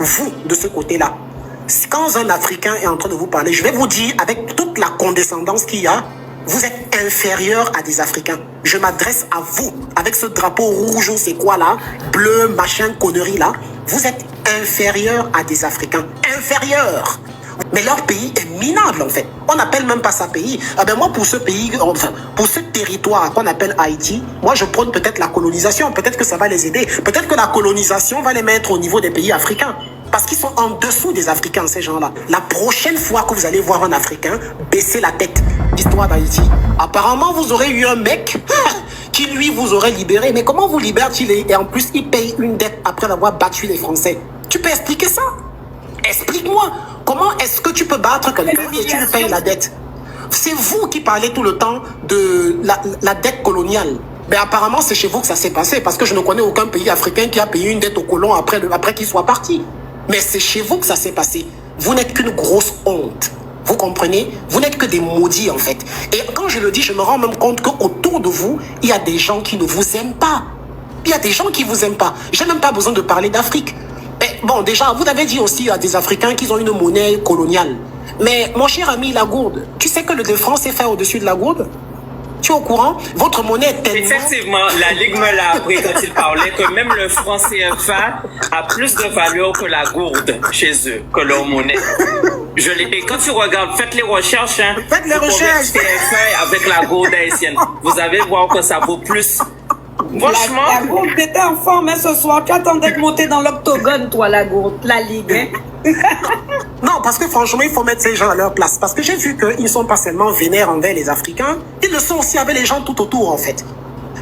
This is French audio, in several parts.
vous, de ce côté-là, quand un Africain est en train de vous parler, je vais vous dire avec toute la condescendance qu'il y a, vous êtes inférieur à des Africains. Je m'adresse à vous, avec ce drapeau rouge ou c'est quoi là, bleu, machin, connerie là. Vous êtes inférieur à des Africains. Inférieur. Mais leur pays est minable en fait. On n'appelle même pas ça pays. Ah ben moi pour ce pays, enfin pour ce territoire qu'on appelle Haïti, moi je prône peut-être la colonisation. Peut-être que ça va les aider. Peut-être que la colonisation va les mettre au niveau des pays africains. Parce qu'ils sont en dessous des Africains, ces gens-là. La prochaine fois que vous allez voir un Africain, baissez la tête. L'histoire d'Haïti. Apparemment, vous aurez eu un mec qui, lui, vous aurait libéré. Mais comment vous libère-t-il? Et en plus, il paye une dette après avoir battu les Français. Tu peux expliquer ça? Explique-moi. Comment est-ce que tu peux battre quelqu'un et tu lui payes la dette? C'est vous qui parlez tout le temps de la dette coloniale. Mais apparemment, c'est chez vous que ça s'est passé. Parce que je ne connais aucun pays africain qui a payé une dette aux colons après qu'il soit parti. Mais c'est chez vous que ça s'est passé. Vous n'êtes qu'une grosse honte. Vous comprenez? Vous n'êtes que des maudits en fait. Et quand je le dis, je me rends même compte qu'autour de vous, il y a des gens qui ne vous aiment pas. Il y a des gens qui ne vous aiment pas. J'ai même pas besoin de parler d'Afrique. Mais bon, déjà, vous avez dit aussi à des Africains qu'ils ont une monnaie coloniale. Mais mon cher ami Lagourde, tu sais que le de France est fait au-dessus de la gourde? Tu es au courant? Votre monnaie est tellement... Effectivement, la Ligue me l'a appris quand il parlait que même le franc CFA a plus de valeur que la gourde chez eux, que leur monnaie. Je l'ai dit. Quand tu regardes, faites les recherches. Hein, faites les recherches. CFA avec la gourde haïtienne. Vous allez voir que ça vaut plus. Franchement. La gourde, t'étais en forme hein, ce soir. Tu attendais de monter dans l'octogone, toi, la gourde, la Ligue. Hein? Non, parce que franchement, il faut mettre ces gens à leur place. Parce que j'ai vu qu'ils ne sont pas seulement vénères envers les Africains, ils le sont aussi avec les gens tout autour, en fait.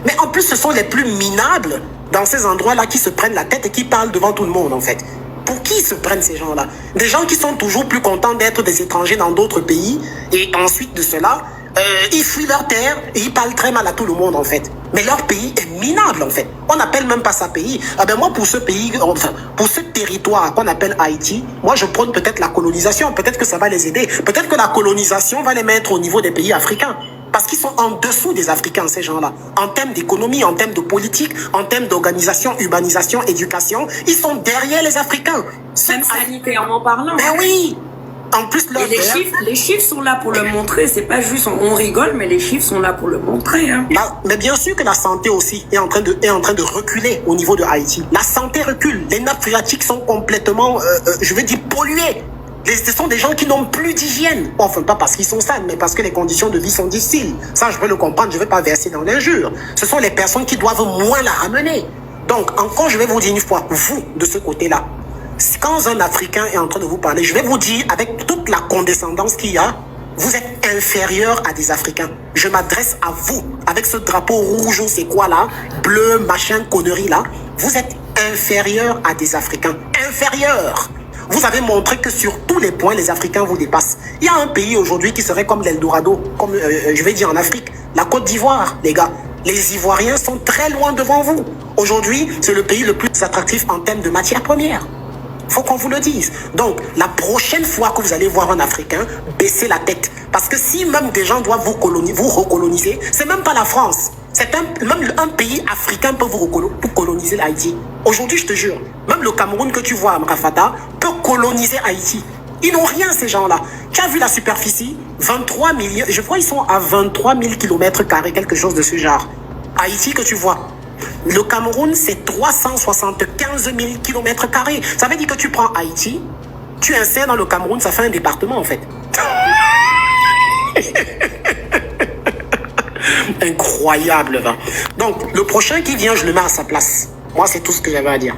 Mais en plus, ce sont les plus minables dans ces endroits-là qui se prennent la tête et qui parlent devant tout le monde, en fait. Pour qui se prennent ces gens-là? Des gens qui sont toujours plus contents d'être des étrangers dans d'autres pays. Et ensuite de cela, ils fuient leur terre et ils parlent très mal à tout le monde, en fait. Mais leur pays est minable, en fait. On n'appelle même pas ça pays. Ah ben moi, pour ce pays, enfin, pour ce territoire qu'on appelle Haïti, moi, je prône peut-être la colonisation. Peut-être que ça va les aider. Peut-être que la colonisation va les mettre au niveau des pays africains. Parce qu'ils sont en dessous des Africains, ces gens-là. En termes d'économie, en termes de politique, en termes d'organisation, urbanisation, éducation, ils sont derrière les Africains. Même sanitairement parlant. Ben oui! En plus, les chiffres sont là pour le montrer. C'est pas juste on rigole, mais les chiffres sont là pour le montrer. Hein. Mais bien sûr que la santé aussi est en train de reculer au niveau de Haïti. La santé recule. Les nappes phréatiques sont complètement, je veux dire, polluées. Ce sont des gens qui n'ont plus d'hygiène. Enfin, pas parce qu'ils sont sales, mais parce que les conditions de vie sont difficiles. Ça, je peux le comprendre. Je ne vais pas verser dans l'injure. Ce sont les personnes qui doivent moins la ramener. Donc, encore, je vais vous dire une fois, vous, de ce côté-là, quand un Africain est en train de vous parler, je vais vous dire avec toute la condescendance qu'il y a, vous êtes inférieur à des Africains. Je m'adresse à vous, avec ce drapeau rouge ou c'est quoi là, bleu, machin, connerie là. Vous êtes inférieur à des Africains. Inférieur. Vous avez montré que sur tous les points, les Africains vous dépassent. Il y a un pays aujourd'hui qui serait comme l'Eldorado, comme je vais dire en Afrique, la Côte d'Ivoire, les gars. Les Ivoiriens sont très loin devant vous. Aujourd'hui, c'est le pays le plus attractif en termes de matières premières. Faut qu'on vous le dise. Donc, la prochaine fois que vous allez voir un Africain, baissez la tête. Parce que si même des gens doivent vous recoloniser, c'est même pas la France. C'est même un pays africain peut vous coloniser l'Haïti. Aujourd'hui, je te jure, même le Cameroun que tu vois à Mrafata peut coloniser Haïti. Ils n'ont rien, ces gens-là. Tu as vu la superficie? 23 millions, je crois qu'ils sont à 23 000 km², quelque chose de ce genre. Haïti que tu vois. Le Cameroun, c'est 375 000 km². Ça veut dire que tu prends Haïti, tu insères dans le Cameroun, ça fait un département en fait. Incroyable. Donc, le prochain qui vient, je le mets à sa place. Moi, c'est tout ce que j'avais à dire.